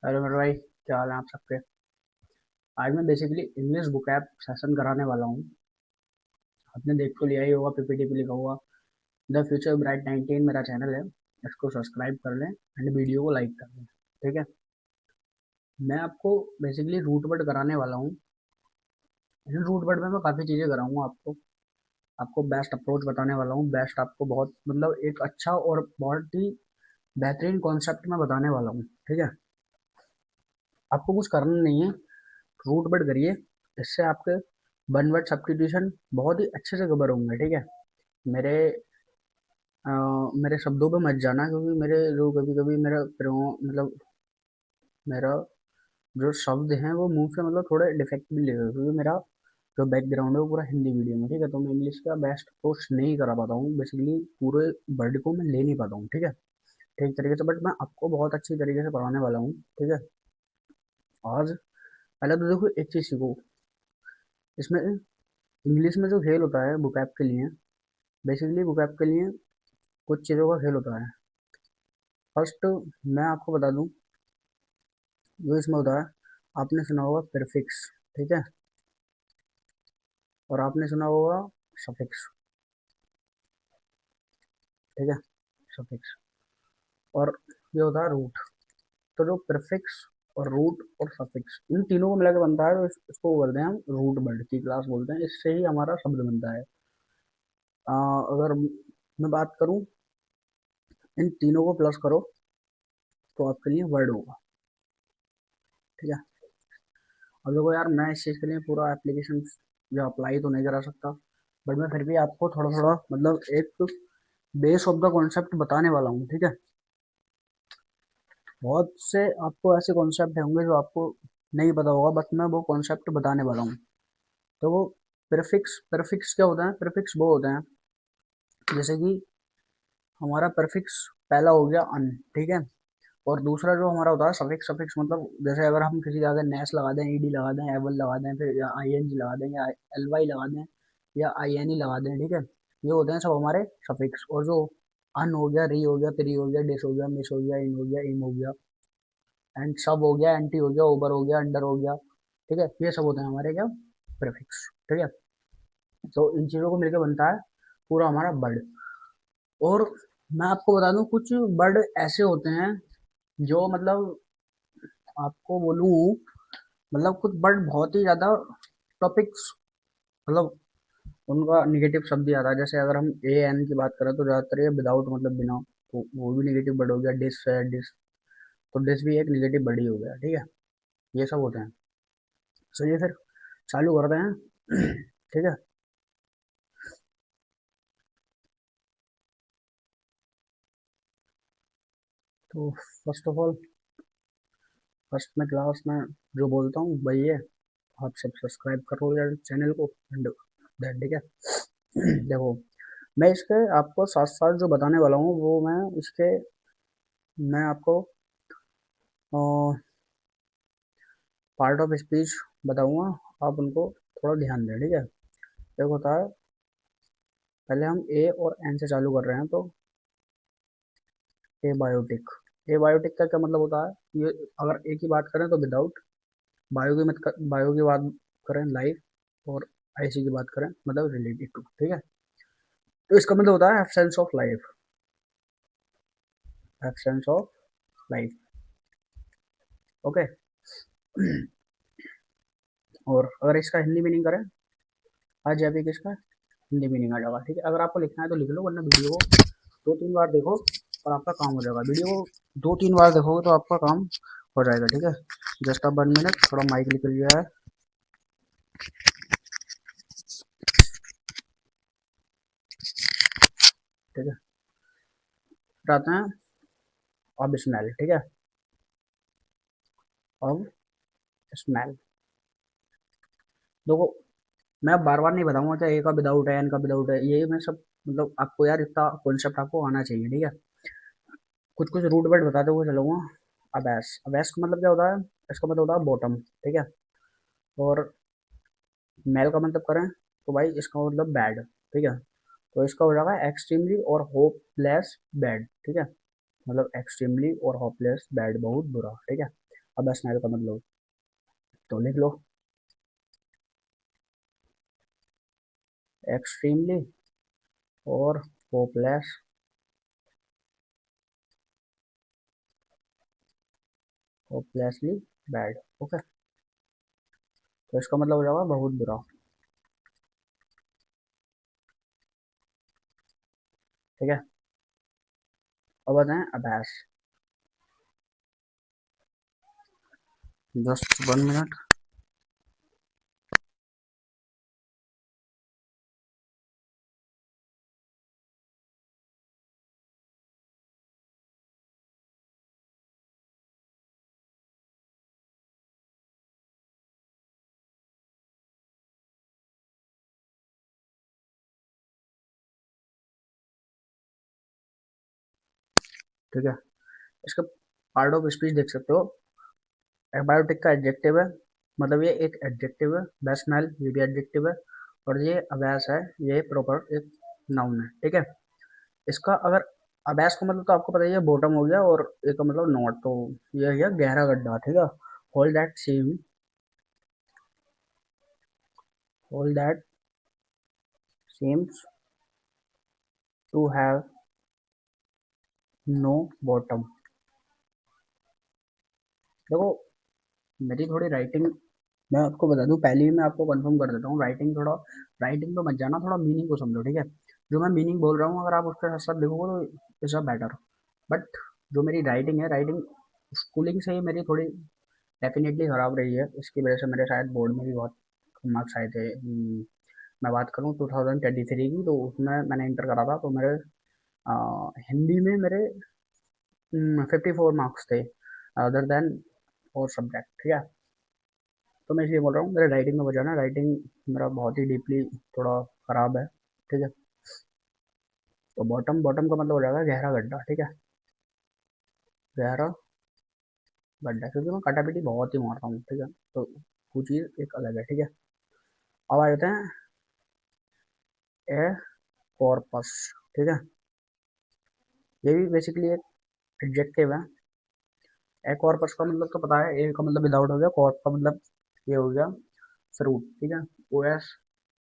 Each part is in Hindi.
हेलो मेरे भाई, क्या हाल है आप सबके। आज मैं basically English book app session कराने वाला हूँ। आपने देख तो लिया ही होगा, पीपीटी पे लिखा हुआ द फ्यूचर ब्राइट 19 मेरा चैनल है। इसको सब्सक्राइब कर लें एंड वीडियो को लाइक कर लें। ठीक है। मैं आपको बेसिकली रूट वर्ड कराने वाला हूँ। इन रूट वर्ड में मैं काफ़ी चीज़ें कराऊंगा आपको। आपको बेस्ट अप्रोच बताने वाला हूँ। बेस्ट आपको बहुत मतलब एक अच्छा और बहुत ही बेहतरीन कॉन्सेप्ट मैं बताने वाला हूँ। ठीक है। आपको कुछ करना नहीं है, रूट वर्ड करिए। इससे आपके वन वर्ड सब्स्टिट्यूशन बहुत ही अच्छे से कवर होंगे। ठीक है। मेरे अ, मेरे शब्दों पे मत जाना, क्योंकि मेरे जो कभी कभी मतलब मेरा जो शब्द हैं वो मुंह से मतलब थोड़े डिफेक्ट भी ले रहे हैं, क्योंकि मेरा जो बैकग्राउंड है वो पूरा हिंदी मीडियम है। ठीक है। तो मैं इंग्लिश का बेस्ट अप्रोच नहीं करा पाता हूँ, बेसिकली पूरे वर्ड को मैं ले नहीं पाता हूँ। ठीक है। ठीक तरीके से, बट मैं आपको बहुत अच्छी तरीके से पढ़ाने वाला हूँ। ठीक है। आज पहले तो देखो एक चीज़ सीखो। इसमें इंग्लिश में जो खेल होता है बुक के लिए, बेसिकली बुक के लिए कुछ चीज़ों का खेल होता है। फर्स्ट मैं आपको बता दूं, जो इसमें होता है, आपने सुना होगा प्रीफिक्स। ठीक है। और आपने सुना होगा सफिक्स। ठीक है। सफिक्स। और ये होता है रूट। तो जो प्रीफिक्स और रूट और सफिक्स इन तीनों को मिला के बनता है, तो इसको बोलते हैं हम रूट वर्ड की क्लास बोलते हैं। इससे ही हमारा शब्द बनता है। अगर मैं बात करूं, इन तीनों को प्लस करो तो आपके लिए वर्ड होगा। ठीक है। अब देखो यार, मैं इस चीज़ के लिए पूरा एप्लीकेशन जो अप्लाई तो नहीं करा सकता, बट मैं फिर भी आपको थोड़ा थोड़ा मतलब एक बेस ऑफ द कॉन्सेप्ट बताने वाला हूँ। ठीक है। बहुत से आपको ऐसे कॉन्सेप्ट होंगे जो आपको नहीं पता होगा, बट मैं वो कॉन्सेप्ट बताने वाला हूँ। तो वो प्रीफिक्स प्रीफिक्स क्या होता है? प्रीफिक्स वो होते हैं, जैसे कि हमारा प्रीफिक्स पहला हो गया अन। ठीक है। और दूसरा जो हमारा होता है सफिक्स। सफिक्स मतलब जैसे अगर हम किसी जगह नेस लगा दें, ईडी लगा दें, एवल लगा दें, फिर या आईएनजी लगा दें, या एलवाई लगा दें, या आईएनई लगा दें। ठीक है। ये होते हैं सब हमारे सफिक्स। और जो अन हो गया, री हो गया, त्री हो गया, डिस हो गया, मिस हो गया, इन हो गया, इम हो गया, एंड सब हो गया, एंटी हो गया, ओवर हो गया, अंडर हो गया। ठीक है। ये सब होते हैं हमारे क्या, प्रीफिक्स। ठीक है। तो इन चीज़ों को मिलकर बनता है पूरा हमारा वर्ड। और मैं आपको बता दूं, कुछ वर्ड ऐसे होते हैं जो मतलब आपको बोलूं, मतलब कुछ वर्ड बहुत ही ज़्यादा टॉपिक्स, मतलब उनका निगेटिव शब्द ही आता है। जैसे अगर हम ए एन की बात करें तो ज़्यादातर ये विदाउट मतलब बिना, तो वो भी निगेटिव वर्ड हो गया। डिस है, डिस, तो डिस भी एक निगेटिव वर्ड ही हो गया। ठीक है। ये सब होते हैं। चलिए फिर चालू करते हैं। ठीक है। तो फर्स्ट ऑफ ऑल, फर्स्ट में क्लास में जो बोलता हूँ वही है, आप सब सब्सक्राइब करो यार चैनल को। एंड ठीक है। देखो, मैं इसके आपको साथ साथ जो बताने वाला हूँ वो मैं आपको पार्ट ऑफ स्पीच बताऊंगा। आप उनको थोड़ा ध्यान दें। ठीक है। एक होता है, पहले हम ए और एन से चालू कर रहे हैं, तो ए बायोटिक। ए बायोटिक का क्या मतलब होता है? ये अगर ए की बात करें तो विदाउट, बायो की बात करें लाइफ, और आईसी की बात करें मतलब रिलेटेड टू। ठीक है। तो इसका मतलब होता है absence of life. Absence of life. Okay. और अगर इसका हिंदी मीनिंग करें, आज जैविक इसका हिंदी मीनिंग आ जाएगा। ठीक है। अगर आपको लिखना है तो लिख लो, वरना वीडियो को दो तीन बार देखो और आपका काम हो जाएगा। वीडियो को दो तीन बार देखोगे तो आपका काम हो जाएगा। ठीक है। जस्ट अब 1 मिनट, थोड़ा माइक निकल गया है। ठीक है। फिर आते हैं अब स्मेल। ठीक है। अब स्मेल, देखो मैं बार बार नहीं बताऊंगा चाहे ए का विदाउट है, एन का विदाउट है, ये मैं सब मतलब आपको यार इतना कॉन्सेप्ट आपको आना चाहिए। ठीक है। कुछ कुछ रूट वर्ड बताते हुए चलूंगा। अबैस। अबैस का मतलब क्या होता है? इसका मतलब होता है बॉटम। ठीक है। और मेल का मतलब करें तो भाई इसका मतलब बैड। ठीक है। तो इसका हो जाएगा एक्सट्रीमली और होपलेस बैड। ठीक है। मतलब एक्सट्रीमली और होपलेस बैड, बहुत बुरा। ठीक है। अबैसनल का मतलब, तो लिख लो एक्सट्रीमली और होपलेस, होपलेसली बैड। ओके, तो इसका मतलब हो जाएगा बहुत बुरा। ठीक है, अब बताएं अबैस। Just 1 minute. ठीक है, इसका पार्ट ऑफ स्पीच देख सकते हो। एबायोटिक का एडजेक्टिव है, मतलब ये एक एडजेक्टिव है। बेस्ट स्मेल ये भी एडजेक्टिव है, और ये अबैस है, ये प्रॉपर एक नाउन है। ठीक है, इसका अगर अबैस का मतलब तो आपको पता ही है, बॉटम हो गया, और एक का मतलब नॉट, तो ये हो गया गहरा गड्ढा। ठीक है, hole that seem, hole that seems to have no bottom. देखो, मेरी थोड़ी राइटिंग, मैं आपको बता दूं पहले ही, मैं आपको कंफर्म कर देता हूँ, राइटिंग थोड़ा, राइटिंग तो मत जाना, थोड़ा मीनिंग को समझो। ठीक है, जो मैं मीनिंग बोल रहा हूँ अगर आप उसके साथ साथ देखोगे तो इज अ बेटर। बट जो मेरी राइटिंग है, राइटिंग स्कूलिंग से ही मेरी थोड़ी डेफिनेटली खराब रही है, इसकी वजह से मेरे शायद बोर्ड में भी बहुत मार्क्स आए थे। मैं बात करूँ 2023 की, तो उसमें मैंने इंटर करा था, तो मेरे हिंदी में मेरे 54 मार्क्स थे, अदर देन और सब्जेक्ट। ठीक है, तो मैं इसलिए बोल रहा हूँ मेरे राइटिंग में बचाना, राइटिंग मेरा बहुत ही डीपली थोड़ा ख़राब है। ठीक है, तो बॉटम, बॉटम का मतलब हो जाएगा गहरा गड्ढा। ठीक है, गहरा गड्ढा, क्योंकि मैं कटापिटी बहुत ही मारता हूँ। ठीक है, तो वो चीज़ एक अलग है। ठीक है, अब आ जाते हैं ए कॉर्पस। ठीक है, ये भी बेसिकली एक एडजेक्टिव है। ए कॉर्पस का मतलब तो पता है, ए का मतलब विदाउट हो गया, कॉर्प का मतलब ये हो गया फ्रूट। ठीक है, ओ एस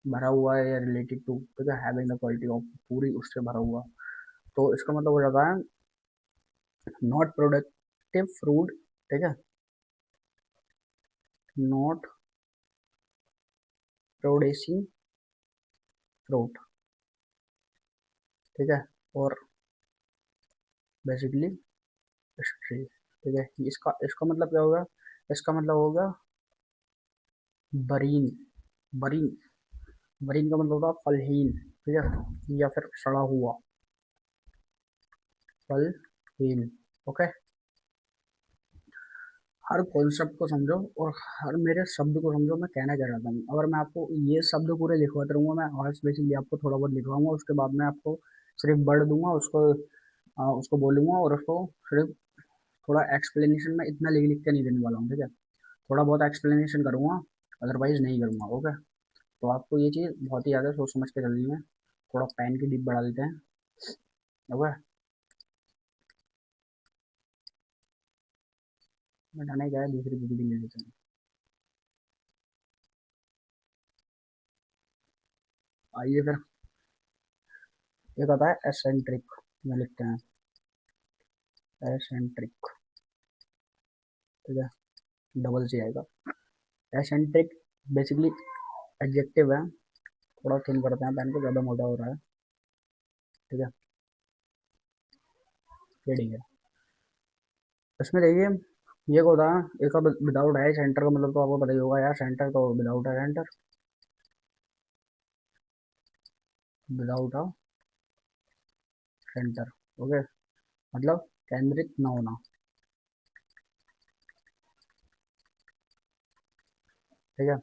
भरा हुआ है या रिलेटेड टू, ठीक है, हैविंग द क्वालिटी ऑफ, पूरी उससे भरा हुआ, तो इसका मतलब हो जाता है नॉट प्रोडक्टिव फ्रूट। ठीक है, नॉट प्रोड्यूसिंग फ्रूट। ठीक है, और बेसिकली ट्री। ठीक है, इसका इसका मतलब क्या होगा, इसका मतलब होगा बरीन, बरीन, बरीन का मतलब होगा फलहीन। ठीक है, या फिर सड़ा हुआ, फलहीन। ओके, हर कॉन्सेप्ट को समझो और हर मेरे शब्द को समझो, मैं कहना क्या चाहता हूँ। अगर मैं आपको ये शब्द पूरे लिखवाते रहूंगा, मैं आज बेसिकली आपको थोड़ा बहुत लिखवाऊंगा, उसके बाद मैं आपको सिर्फ वर्ड दूंगा, उसको उसको बोलूंगा, और उसको सिर्फ थोड़ा एक्सप्लेनेशन में इतना लिख लिख के नहीं देने वाला हूँ। ठीक है, थोड़ा बहुत एक्सप्लेनेशन करूंगा, अदरवाइज नहीं करूंगा। ओके, तो आपको ये चीज़ बहुत ही ज़्यादा सोच समझ के चलनी है। थोड़ा पेन की डिप बढ़ा देते हैं। ओके, बनाने क्या है, दूसरी पीपीटी ले लेते हैं। आइए फिर, एक आता है एसेंट्रिक, में लिखते हैं एसेंट्रिक। ठीक है, डबल सी आएगा। एसेंट्रिक बेसिकली एडजेक्टिव है। थोड़ा थिन करते हैं पेन को, ज़्यादा मोटा हो रहा है। ठीक है, ये ठीक है। इसमें देखिए, ये को होता है, एक विदाउट है, सेंटर का मतलब तो आपको पता ही होगा यार, सेंटर तो विदाउट है, centre without a centre. Okay, मतलब केंद्रित न होना। ठीक है,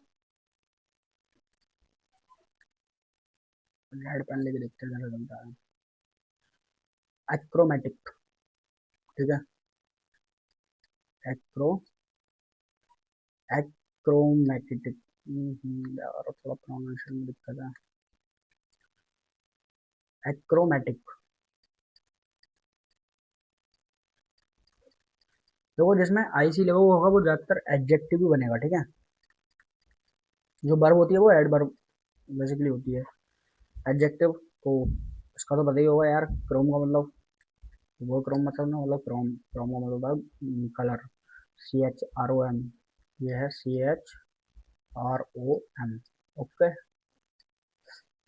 रेड पेन लेके देखते हैं कैसे बनता है। एक्रोमेटिक। ठीक है, एक्रो एक्रोमेटिक, यार थोड़ा प्रोनाउंसिएशन में दिक्कत है। एक्रोमेटिक, देखो जिसमें आईसी लगा हुआ होगा वो ज्यादातर एडजेक्टिव भी बनेगा, ठीक है। जो वर्ब होती है वो एडवर्ब बेसिकली होती है। एडजेक्टिव तो इसका तो पता ही होगा यार, क्रोम का मतलब, वो क्रोम मतलब ना, मतलब क्रोम, क्रोम का मतलब होता है कलर, CHROM, ये है CHROM। ओके,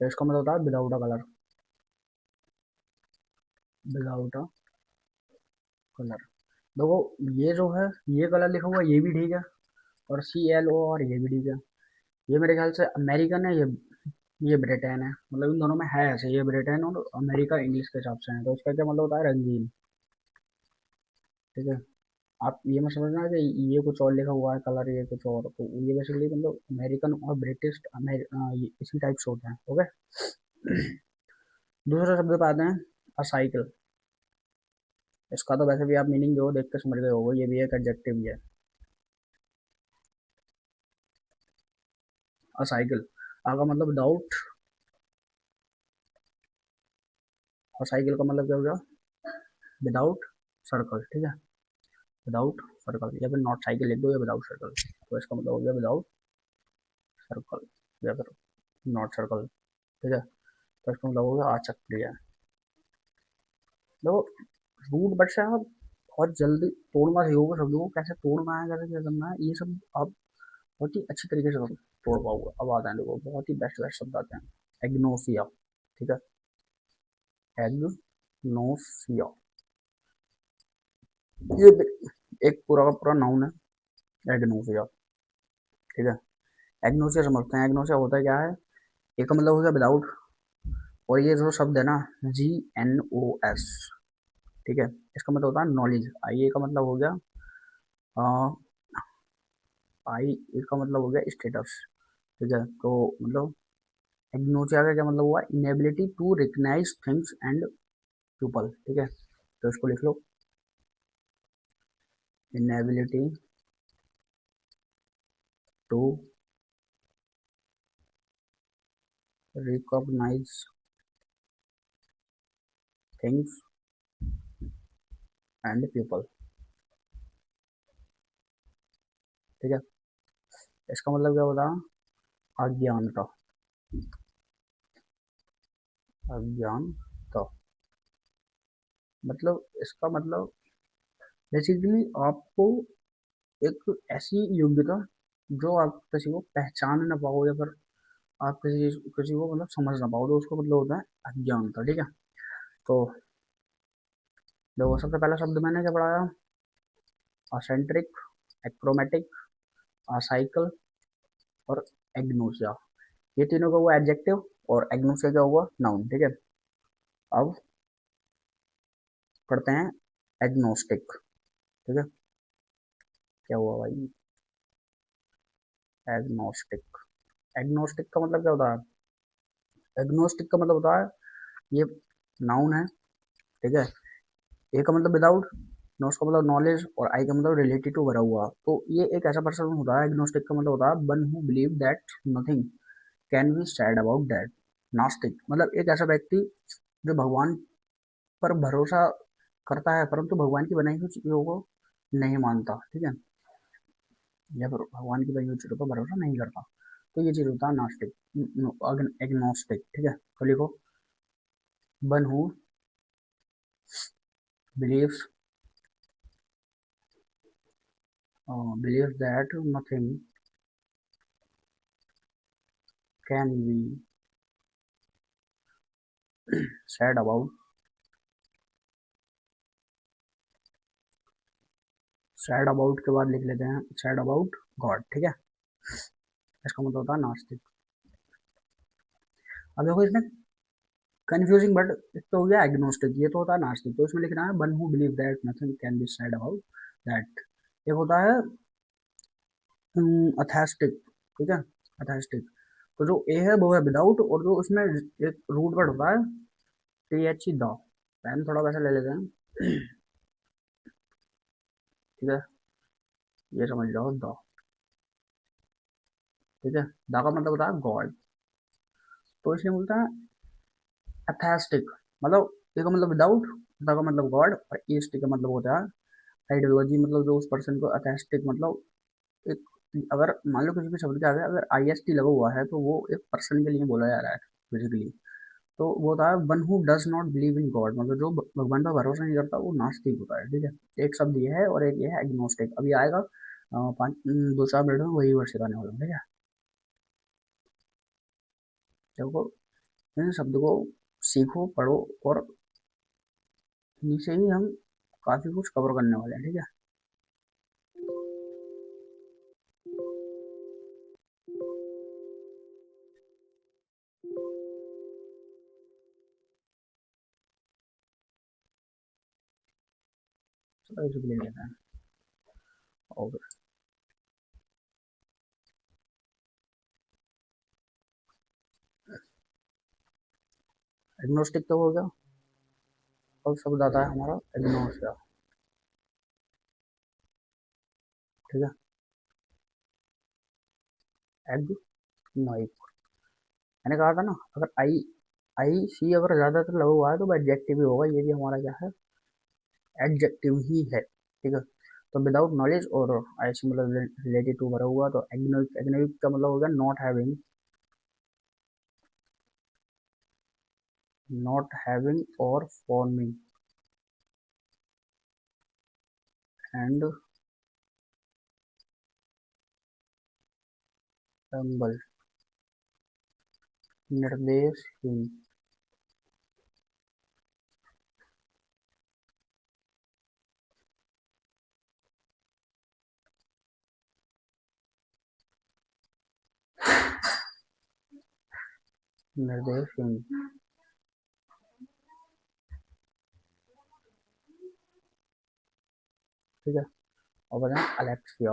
तो इसका मतलब होता है without a colour, without a colour. देखो ये जो है, ये कलर लिखा हुआ है, ये भी ठीक है, और CLO और ये भी ठीक है। ये मेरे ख्याल से अमेरिकन है, ये ब्रिटेन है, मतलब इन दोनों में है ऐसे, ये ब्रिटेन और अमेरिका इंग्लिश के हिसाब से है, तो इसका क्या मतलब होता है, रंगीन। ठीक है, आप ये मत समझना कि ये कुछ और लिखा हुआ है कलर, ये कुछ और, तो ये बेसिकली मतलब अमेरिकन और ब्रिटिश इसी टाइप से होते हैं। ओके। दूसरा शब्द पे आते हैं, अ साइकिल। इसका तो वैसे भी आप मीनिंग जो देख के समझ गए होगे, ये भी एक एडजेक्टिव ही है, अ साइकिल। आगा मतलब विदाउट, और साइकिल का मतलब क्या हो गया, विदाउट सर्कल, ठीक है, विदाउट सर्कल, या फिर नॉट साइकिल लिख दो, या विदाउट सर्कल, तो इसका मतलब हो गया विदाउट सर्कल, या फिर नॉट सर्कल, ठीक है। तो इसका मतलब हो गया आचक्रिय। देखो रूट वर्ड से आप बहुत जल्दी तोड़ना सीखोगे शब्दों को, कैसे तोड़ना है, कैसे क्या करना है, ये सब आप बहुत ही अच्छी तरीके से तोड़ पाओगे। अब आते हैं, देखो बहुत ही बेस्ट बेस्ट शब्द आते हैं। एग्नोसिया, ठीक है, एग्नोसिया, ये एक पूरा का पूरा नाउन है, एग्नोसिया, ठीक है। एग्नोसिया समझते हैं, एग्नोसिया होता है क्या है, एक का मतलब हो गया विदाउट, और ये जो शब्द है ना, GNOS, ठीक है, इसका मतलब होता है नॉलेज। आई का मतलब हो गया, आई इसका मतलब हो गया स्टेटस, ठीक है। तो मतलब एग्नोसिया का क्या मतलब हुआ, inability to recognize things and people, ठीक है। तो इसको लिख लो, inability to recognize things and people, ठीक है। इसका मतलब क्या होता है, अज्ञानता, अज्ञानता, मतलब इसका मतलब बेसिकली आपको एक ऐसी योग्यता जो आप किसी को पहचान ना पाओ, या फिर आप किसी को मतलब समझ ना पाओ, तो उसका मतलब होता है अज्ञानता, ठीक है। तो देखो सबसे पहला शब्द मैंने क्या पढ़ाया, असेंट्रिक, एक्रोमेटिक, असाइकल और एग्नोसिया, ये तीनों का हुआ एडजेक्टिव, और एग्नोसिया का हुआ नाउन, ठीक है। अब पढ़ते हैं एग्नोस्टिक, ठीक है। क्या हुआ भाई, एग्नोस्टिक, एग्नोस्टिक का मतलब क्या होता है, एग्नोस्टिक का मतलब होता है, ये नाउन है, ठीक है। ए का मतलब विदाउट, नोस का मतलब नॉलेज, और आई का मतलब रिलेटेड टू भरा हुआ, तो ये एक ऐसा पर्सन होता है, एग्नोस्टिक का मतलब होता है one who believe that nothing can be sad about that. नास्तिक मतलब एक ऐसा व्यक्ति जो भगवान पर भरोसा करता है, परंतु भगवान की बनाई हुई चीजों को नहीं मानता, ठीक है, या फिर भगवान की बनाई हुई चीजों पर भरोसा नहीं करता, तो ये चीज होता है नास्तिक, एग्नोस्टिक, ठीक है। तो लिखो, one who believes, believes that nothing can be sad about, sad about के बाद लिख लेते हैं सैड अबाउट गॉड, ठीक है। इसका मतलब होता है नास्तिक। अब देखो इसमें कंफ्यूजिंग बट, एक तो हो गया एग्नोस्टिक, ये तो होता है नास्तिक, तो इसमें लिखना है one who believe that nothing can be sad about that. एक होता है अथेस्टिक, ठीक है, अथेस्टिक, तो जो ए है वो है विदाउट, और जो उसमें एक रूट वर्ड होता है TH द, पेन थोड़ा वैसा ले लेते हैं, ठीक है, ये समझ जाओ द, ठीक है। द का मतलब होता है गॉड, तो इसलिए बोलता है अथेस्टिक, मतलब ए का मतलब विदाउट, द का मतलब गॉड, और ईस्ट का मतलब होता है आइडियोलॉजी मतलब जो उस पर्सन को अथेस्टिक मतलब एक, अगर मान लो किसी भी शब्द के आगे अगर आईएसटी लगा हुआ है तो वो एक पर्सन के लिए बोला जा रहा है बेसिकली। तो वो होता है one who does not believe in God, मतलब जो भगवान पर भरोसा नहीं करता वो नास्तिक होता है, ठीक है। एक शब्द ये है और एक ये है एग्नोस्टिक। अभी आएगा 2-4 मिनट में वही वर्ड सिखाने वाला हूँ, ठीक है। देखो, इन शब्द को सीखो पढ़ो और इन्हीं से ही हम काफी कुछ कवर करने वाले हैं, ठीक है। चलो इसे ले लेते हैं। ओके, एग्नोस्टिक तो हो गया। अब शब्द आता है हमारा एग्नोसिया, ठीक है। एग नॉइक, मैंने कहा था ना, अगर आई आई सी अगर ज्यादातर लगा हुआ है तो वो एडजेक्टिव ही होगा, ये भी हमारा क्या है, एडजेक्टिव ही है, ठीक है। तो विदाउट नॉलेज और आई सी मतलब रिलेटेड टू भरा हुआ तो एग्नोइक, एग्नोइक का मतलब हो गया नॉट हैविंग और फॉर्मिंग एंड एम्बल, निर्देशहीन, निर्देशहीन, ठीक है। और बताएं अलेक्सिया,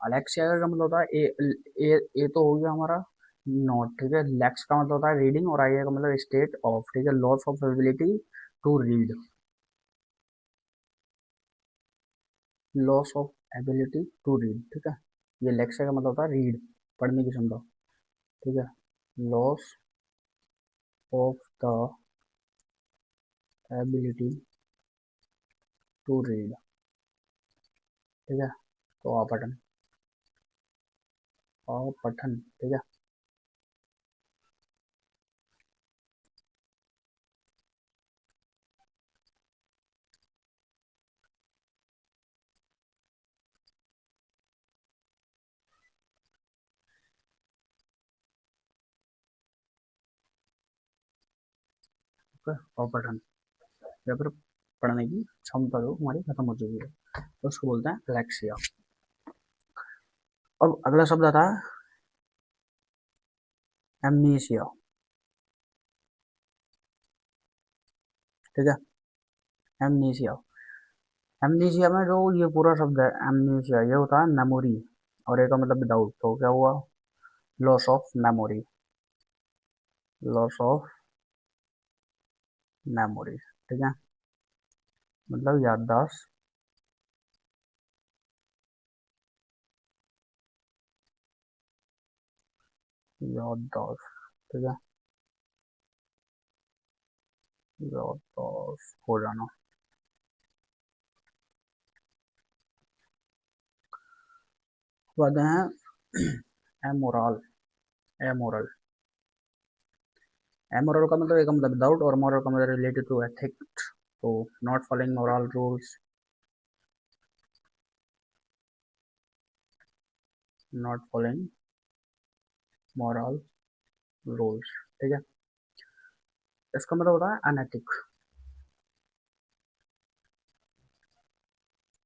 अलेक्सिया का मतलब होता है ए तो हो गया हमारा नॉट, ठीक है। लेक्स का मतलब होता है रीडिंग और आई का मतलब स्टेट ऑफ, ठीक है, loss of ability to read, loss of ability to read, ठीक है। ये लेक्सिया का मतलब होता है रीड, पढ़ने की क्षमता, ठीक है। Loss of the ability to read, ठीक है। तो अपठन, अपठन, ठीक है। ओके, अपठन या फिर पढ़ने की क्षमता जो हमारी खत्म हो चुकी है तो उसको बोलते हैं एलेक्सिया। अब अगला शब्द आता है एमनीसिया, ठीक है। एमनीसिया, एमनीसिया में जो ये पूरा शब्द है एमनीसिया, ये होता है मेमोरी और एक का मतलब विदाउट, तो क्या हुआ, loss of memory, loss of memory, ठीक है। मतलब याददाश्त, याददाश्त, ठीक है, याददाश्त हो जाना। बाद हैं एमोरल, एमोरल, एमोरल का मतलब एक का मतलब विदाउट और मोरल का मतलब रिलेटेड टू एथिक्स, तो not following moral rules, not following moral rules, ठीक है। इसका मतलब होता है अनैतिक,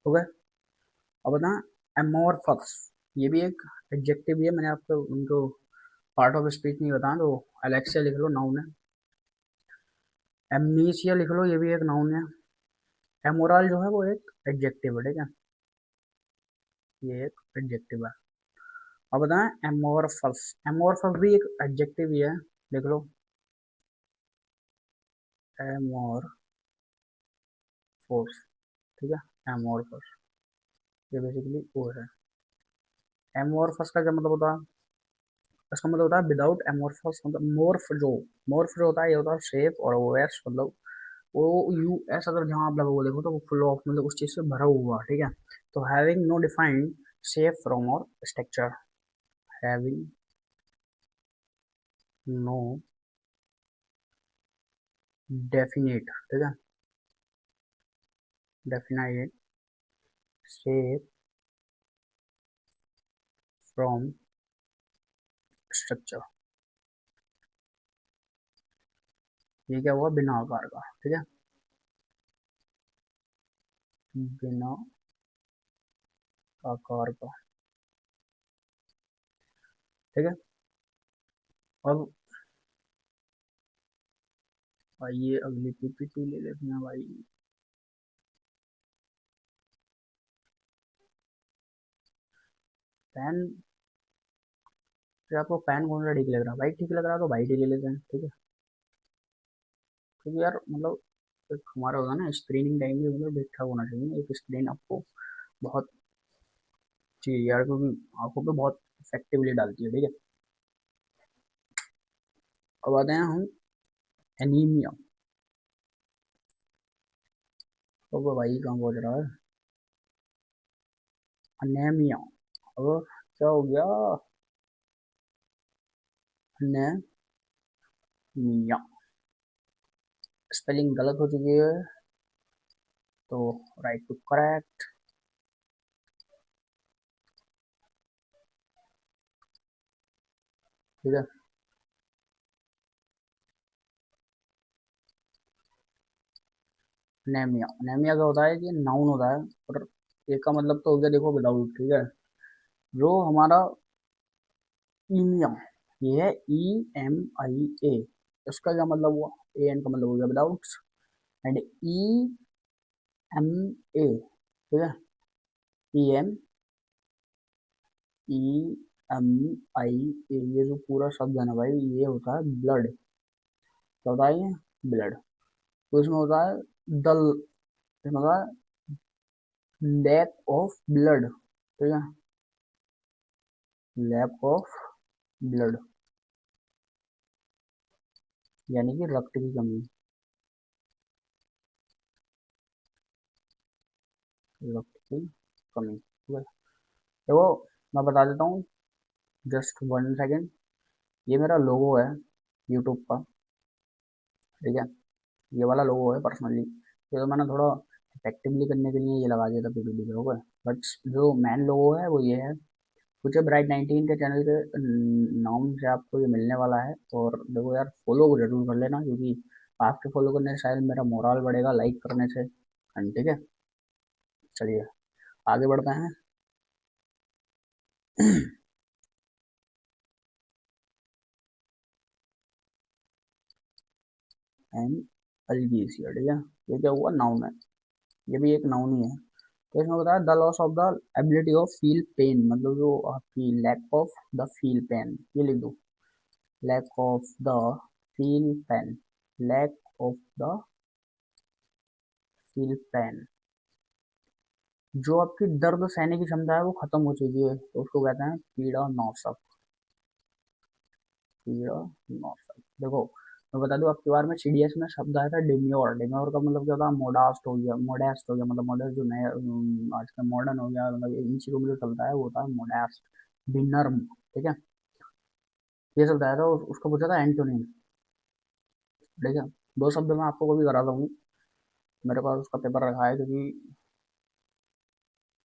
ठीक है। अब बताएं एमोरफस, ये भी एक एडजेक्टिव ही है, मैंने आपको उनको पार्ट ऑफ स्पीच नहीं बताया तो अलेक्सिया लिख लो, नाउन है। एमनीसिया लिख लो, ये भी एक नाउन है। एमोरल जो है वो एक एडजेक्टिव है, ठीक है, ये एक एडजेक्टिव है। अब बताएं एमोरफस, एमोरफस भी एक एडजेक्टिव ही है, लिख लो एमोरफोस, ठीक है, एमोरफस, ये बेसिकली वो है। एमोरफस का क्या मतलब होता है, इसका मतलब होता है विदाउट एमोरफस, मतलब मोर्फ जो होता है ये होता है शेप और ओएस मतलब वो यूएस अगर जहाँ आप लोगों को देखो तो वो फुल ऑफ मतलब उस चीज से भरा हुआ, ठीक है। तो having no defined shape from और स्ट्रक्चर, हैविंग नो डेफिनेट, ठीक है, डेफिनाइट शेप फ्रॉम स्ट्रक्चर, ये क्या हुआ, बिना आकार का, ठीक है, बिना आकार का, ठीक है। अब आइए अगली पीपीटी ले लेते हैं भाई। पेन, फिर आपको पेन कौन सा ठीक लग रहा है, भाई ठीक लग रहा है तो भाई ठीक ले लेते हैं, ठीक है। क्योंकि यार मतलब एक हमारा होगा ना स्क्रीनिंग टाइम भी मतलब ठीक ठाक होना चाहिए, एक स्क्रीन आपको बहुत चाहिए यार, क्योंकि आंखों पे बहुत इफेक्टिवली डालती है, ठीक है। अब आते हैं हम एनीमिया। तो वो भाई कहाँ पहुंच रहा है, अनेमिया। अब क्या हो गया, अनेमिया, स्पेलिंग गलत हो चुकी है, तो राइट टू करेक्ट, ठीक है। अनेमिया, अनेमिया क्या होता है कि नाउन होता है, और एक का मतलब तो हो गया देखो विदाउट, ठीक है। जो हमारा ईमिया, ये है EMIA, इसका क्या मतलब हुआ, AN का मतलब हो गया विदाउट, एंड EMA, ठीक है, EMEMIA, ये जो पूरा शब्द है ना भाई, ये होता है ब्लड, क्या होता है ये, ब्लड। तो इसमें होता है दल, इसमें होता है लैक ऑफ ब्लड, ठीक है, लैक ऑफ ब्लड, यानी कि रक्त की कमी, रक्त की कमी, ठीक है। देखो मैं बता देता हूँ, जस्ट 1 सेकेंड, ये मेरा लोगो है यूट्यूब का, ठीक है, ये वाला लोगो है पर्सनली, ये तो मैंने थोड़ा इफेक्टिवली करने के लिए ये लगा दिया था पीपीटी पे, ओके। बट जो मेन लोगो है वो ये है, फ्यूचर ब्राइट 19 के चैनल के नाम से आपको ये मिलने वाला है। और देखो यार फॉलो जरूर कर लेना, क्योंकि आपके फॉलो करने से शायद मेरा मोरल बढ़ेगा, लाइक करने से, ठीक है। चलिए आगे बढ़ते हैं। एन अल्गीसिया, ठीक है, ये क्या हुआ, नाउन है, ये भी एक नाउन ही है। तो इसमें बताया the loss of the ability of feel pain, मतलब जो आपकी lack of the feel pain, ये लिख दो, lack of the feel pain, lack of the feel pain, जो आपकी दर्द सहने की क्षमता है वो खत्म हो चुकी है, तो उसको कहते हैं पीड़ा नौसक, पीड़ा नौसक। देखो मैं बता दूं, आपके बारे में सीडीएस में शब्द आया था डिम्योर, डिम्योर का मतलब क्या होता है, मोडास्ट हो गया, मोडेस्ट हो गया, मतलब मॉडर्न जो नया आजकल मॉडर्न हो गया, मतलब इन चीजों में जो चलता है वो होता है मोडेस्ट, विनर्म, ठीक है। ये सब बताया था, उसका पूछा था एंटोनिम, ठीक है। दो शब्द मैं आपको कभी करा दूँ, मेरे पास उसका पेपर रखा है, क्योंकि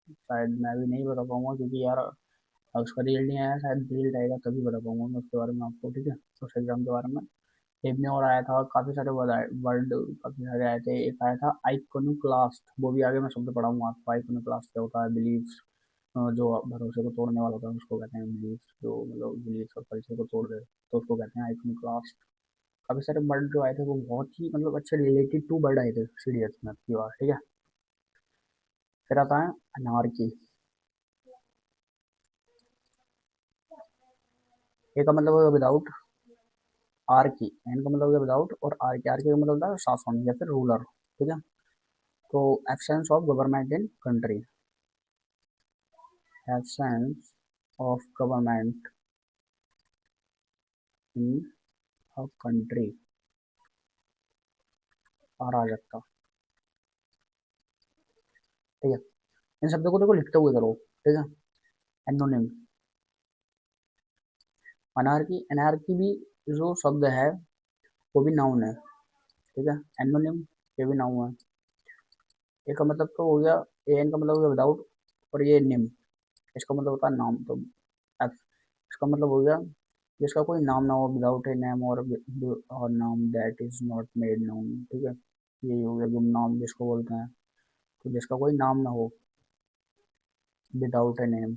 शायद मैं भी नहीं बता पाऊंगा, क्योंकि यार उसका रिजल्ट नहीं आया, शायद रिजल्ट आएगा तभी बता पाऊंगा मैं उसके बारे में आपको, ठीक है, उस एग्जाम के बारे में। एक में और आया था, काफी सारे वर्ड काफी सारे आए थे, एक आया था आइकोनोक्लास्ट, वो भी आगे मैं शब्द पढ़ाऊंगा आपको, आइकोनोक्लास्ट क्या होता है, बिलीव्स, जो भरोसे को तोड़ने वाला होता है उसको कहते हैं बिलीव्स, जो मतलब बिलीव्स और कल्चर को तोड़ दे तो उसको कहते हैं आइकोनोक्लास्ट। काफी सारे वर्ड जो आए थे वो बहुत ही मतलब अच्छे रिलेटेड टू वर्ड आए थे सीडीएस में आपकी बार, ठीक है। फिर आता है अनारकी, एक का मतलब होगा विदाउट, आर की, एन का मतलब होगा विदाउट, और आर की का मतलब होता है शासन या फिर रूलर, ठीक है। तो absence of government in country, absence of government in a country, अराजकता। ठीक है, इन शब्दों को देखो लिखते हुए करो। ठीक है, एनोनिम, अनार्की, एनार्की भी जो शब्द है वो भी नाउन है। ठीक है, एनोनिम ये भी नाउन है। ए का मतलब तो हो गया, एन का मतलब हो गया विदाउट, और ये निम इसका मतलब होता है नाम। तो एफ इसका मतलब हो गया जिसका कोई नाम ना हो, विदाउट ए नेम और नाम that is not made noun. ठीक है, यही हो गया गुमनाम जिसको बोलते हैं, तो जिसका कोई नाम ना हो, विदाउट ए नेम।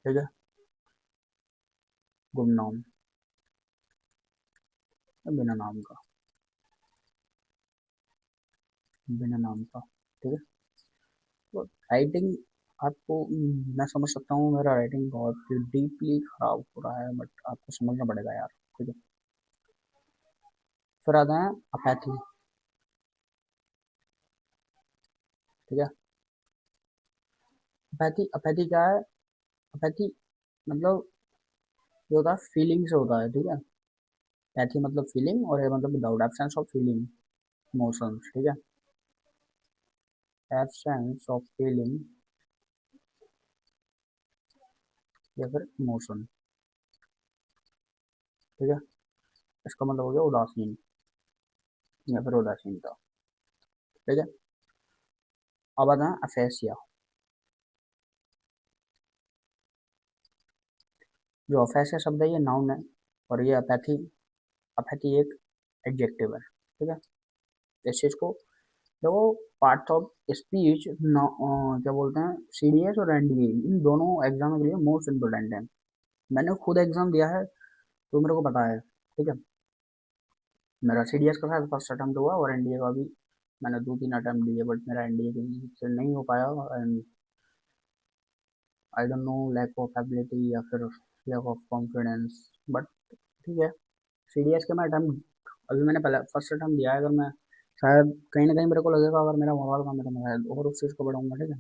ठीक है, गुमनाम, बिना नाम का, बिना नाम का। ठीक है, तो राइटिंग आपको मैं समझ सकता हूँ, मेरा राइटिंग बहुत डीपली खराब हो रहा है, बट आपको समझना पड़ेगा यार। ठीक है, फिर आते हैं अपैथी। ठीक है, अपैथी, अपैथी क्या है? अपैथी मतलब ये होता है फीलिंग से होता है। ठीक है, पैथी मतलब फीलिंग, और ये मतलब without, absence of feeling, emotions. ठीक है, एब्सेंस ऑफ फीलिंग या फिर इमोशन। ठीक है, इसका मतलब हो गया उदासीन या फिर उदासीनता। ठीक है, अब आता है अफेसिया। जो अफेसिया शब्द है ये नाउन है, और ये अपैथी, अपैथी एक एडजेक्टिव है। ठीक है, इस चीज को देखो, पार्ट ऑफ स्पीच क्या बोलते हैं, सीडीएस और एनडीए, इन दोनों एग्जाम के लिए मोस्ट इंपोर्टेंट है। मैंने खुद एग्जाम दिया है तो मेरे को पता है। ठीक है, मेरा सीडीएस का शायद फर्स्ट अटेम्प्ट हुआ, और एनडीए का भी मैंने 2-3 अटेम्प्ट दिए, बट मेरा एनडीए से नहीं हो पाया। And I don't know, lack of ability या फिर लैक ऑफ कॉन्फिडेंस, बट ठीक है। सीडीएस के मैं अटेम्प्ट अभी मैंने पहले फर्स्ट अटेम्प्ट दिया है। अगर मैं शायद कहीं ना कहीं मेरे को लगेगा अगर मेरा मोबाइल काम है तो मैं शायद और उस चीज़ को बढ़ाऊंगा। ठीक है,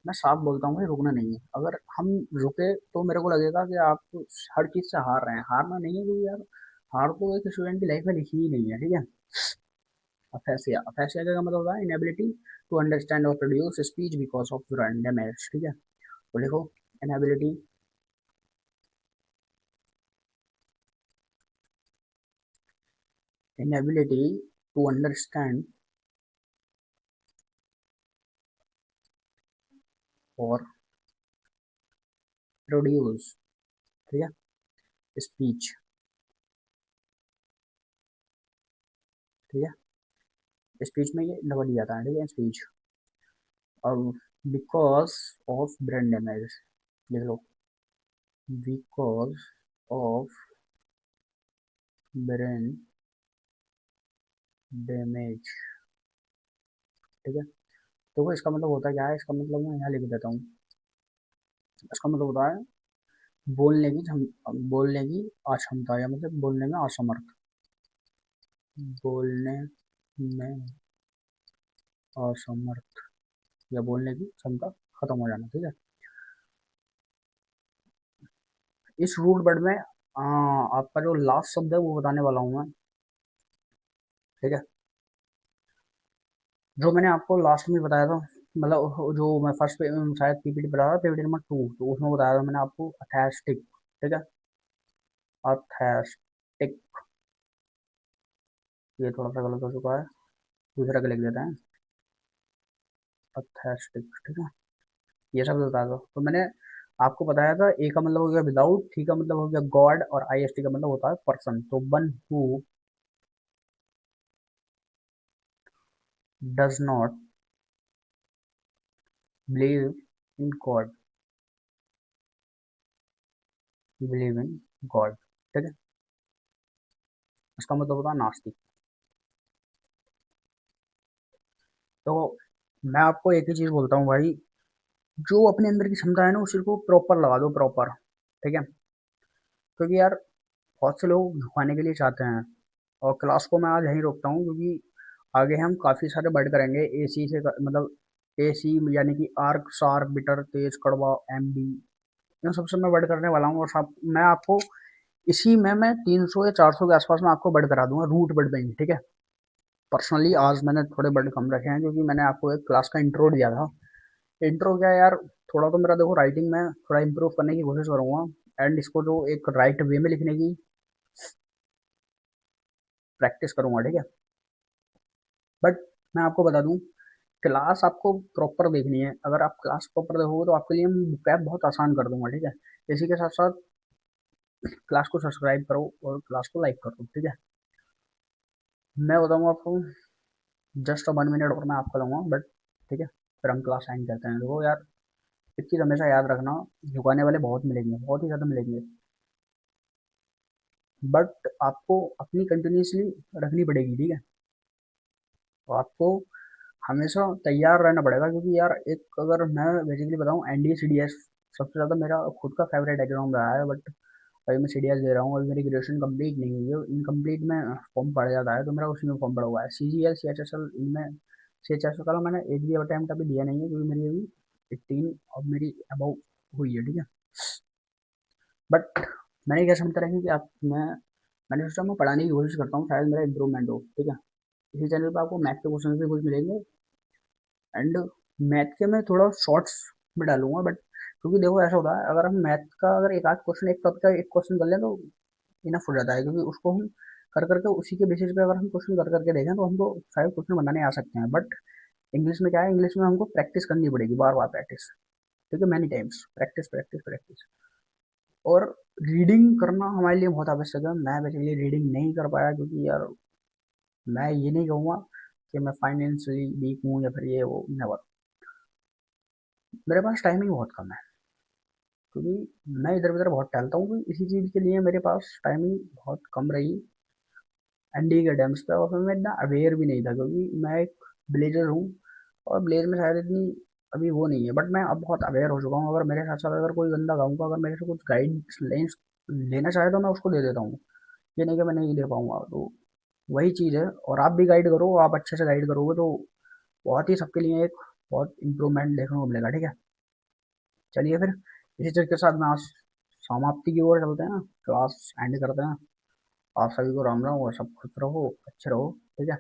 मैं साफ बोलता हूँ, रुकना नहीं है। अगर हम रुके तो मेरे को लगेगा कि आप हर चीज़ से हार रहे हैं। हारना नहीं है, क्योंकि यार हार तो एक स्टूडेंट की लाइफ में लिखी ही नहीं है। ठीक है, अफेसिया, अफेसिया का मतलब होता है इनएबिलिटी टू अंडरस्टैंड और produce speech because of brain damage. ठीक है, तो लिखो इनएबिलिटी, इनएबिलिटी टू अंडरस्टैंड और प्रोड्यूस। ठीक है, स्पीच। ठीक है, स्पीच में ये डबल ही आता है। ठीक है, स्पीच, और बिकॉज ऑफ ब्रेन डैमेज लिख लो, बिकॉज ऑफ ब्रेन डैमेज। ठीक है, तो वो इसका मतलब होता क्या है, इसका मतलब मैं यहाँ लिख देता हूँ। इसका मतलब होता है बोलने की अक्षमता, या मतलब बोलने में असमर्थ, बोलने में असमर्थ, या बोलने की क्षमता खत्म हो जाना। ठीक है, इस रूट वर्ड में आपका जो लास्ट शब्द है वो बताने वाला हूँ मैं। ठीक है, जो मैंने आपको लास्ट में बताया था, मतलब जो मैं फर्स्ट पे शायद पीपीटी पढ़ा था, पीपीटी नंबर 2, तो उसमें बताया था मैंने आपको अथेस्टिक। ठीक है, अथेस्टिक, ये थोड़ा सा गलत हो चुका है, दूसरा का लिख देते हैं, अथेस्टिक। ठीक है, ये सब बताया था। तो मैंने आपको बताया था, ए का मतलब हो गया विदाउट, टी का मतलब हो गया गॉड, और आईएसटी का मतलब होता है पर्सन। तो one who does not believe in God, believe in God. ठीक है, इसका मतलब होता है नास्तिक। तो मैं आपको एक ही चीज बोलता हूँ भाई, जो अपने अंदर की क्षमता है ना उसी को प्रॉपर लगा दो, प्रॉपर। ठीक है, क्योंकि यार बहुत से लोग झुकाने के लिए चाहते हैं। और क्लास को मैं आज यहीं रोकता हूँ, क्योंकि आगे हम काफ़ी सारे वर्ड करेंगे एसी से, मतलब एसी यानी कि आर्क, शार्प, बिटर, तेज, कड़वा, एमबी, इन सबसे मैं वर्ड करने वाला हूँ। और सब मैं आपको इसी में मैं 300 या 400 के आसपास में आपको बढ़ करा दूंगा रूट बढ़ में ही, ठीक है। पर्सनली आज मैंने थोड़े बढ़ कम रखे हैं क्योंकि मैंने आपको एक क्लास का इंट्रो दिया था। इंट्रो क्या है यार, थोड़ा तो मेरा देखो राइटिंग में थोड़ा इंप्रूव करने की कोशिश करूंगा, एंड इसको जो एक राइट वे में लिखने की प्रैक्टिस करूंगा, ठीक है। बट मैं आपको बता दूं, क्लास आपको प्रॉपर देखनी है। अगर आप क्लास प्रॉपर देखोगे तो आपके लिए मैं बुक बहुत आसान कर दूंगा, ठीक है। इसी के साथ साथ क्लास को सब्सक्राइब करो और क्लास को लाइक करो, ठीक है। मैं बताऊंगा आपको, जस्ट 1 मिनट और मैं आपका लूंगा, बट ठीक है, फिर हम क्लास एंड करते हैं। देखो यार, एक चीज़ हमेशा याद रखना, झुकाने वाले बहुत मिलेंगे, बहुत ही ज़्यादा मिलेंगे, बट आपको अपनी कंटिन्यूसली रखनी पड़ेगी, ठीक है। तो आपको हमेशा तैयार रहना पड़ेगा, क्योंकि यार एक अगर मैं बेसिकली बताऊं, एनडीए सीडीएस सबसे ज़्यादा मेरा खुद का फेवरेट एग्जाम रहा है। बट अभी मैं सीडीएस दे रहा हूँ, अभी मेरी ग्रेजुएशन कंप्लीट नहीं हुई है, इनकम्प्लीट में फॉर्म पड़ जाता है, तो मेरा उसी में फॉर्म पड़ा हुआ है। सीजीएल सीएचएसएल इनमें, सीएचएसएल का मैंने एक भी अटैम्प्ट अभी दिया नहीं है, क्योंकि मेरी अभी 18 और मेरी अबाउ हुई है, ठीक है। बट मैंने क्या समझता रहा कि आप मैंने सोचा मैं पढ़ाने की कोशिश करता हूँ, शायद मेरा इंप्रूवमेंट हो, ठीक है। इसी चैनल पे आपको मैथ के क्वेश्चन भी कुछ मिलेंगे, एंड मैथ के मैं थोड़ा शॉर्ट्स में डालूंगा, बट क्योंकि देखो ऐसा होता है, अगर हम मैथ का अगर एक आध क्वेश्चन, एक टॉपिक का एक क्वेश्चन कर लें तो इनफ हो जाता है, क्योंकि उसको हम कर करके उसी के बेसिस पे अगर हम क्वेश्चन कर करके देखें तो हमको 5 क्वेश्चन बनाने आ सकते हैं। बट इंग्लिश में क्या है, इंग्लिश में हमको प्रैक्टिस करनी पड़ेगी, बार बार प्रैक्टिस, ठीक है, many times practice practice practice. और रीडिंग करना हमारे लिए बहुत आवश्यक है। मैं बेसिकली रीडिंग नहीं कर पाया, क्योंकि यार मैं ये नहीं कहूँगा कि मैं फाइनेंशियली वीक हूँ या फिर ये वो, नेवर। मेरे पास टाइमिंग बहुत कम है, क्योंकि मैं इधर उधर बहुत टहलता हूँ, तो इसी चीज़ के लिए मेरे पास टाइमिंग बहुत कम रही एनडी के टाइम्स पे। और फिर मैं इतना अवेयर भी नहीं था, क्योंकि मैं एक ब्लेजर हूँ, और ब्लेज में शायद इतनी अभी वो नहीं है। बट मैं अब बहुत अवेयर हो चुका हूँ, अगर मेरे साथ साथ अगर कोई बंदा गाऊंगा, अगर मेरे से कुछ गाइड लेना चाहे तो मैं उसको दे देता हूँ, ये नहीं कि मैं नहीं दे पाऊंगा। तो वही चीज़ है, और आप भी गाइड करो, आप अच्छे से गाइड करोगे तो बहुत ही सबके लिए एक बहुत इंप्रूवमेंट देखने को मिलेगा, ठीक है। चलिए फिर इसी चीज़ के साथ में आज समाप्ति की ओर चलते हैं, क्लास एंड करते हैं। आप सभी को राम राम, और सब खुश रहो, अच्छे रहो, ठीक है।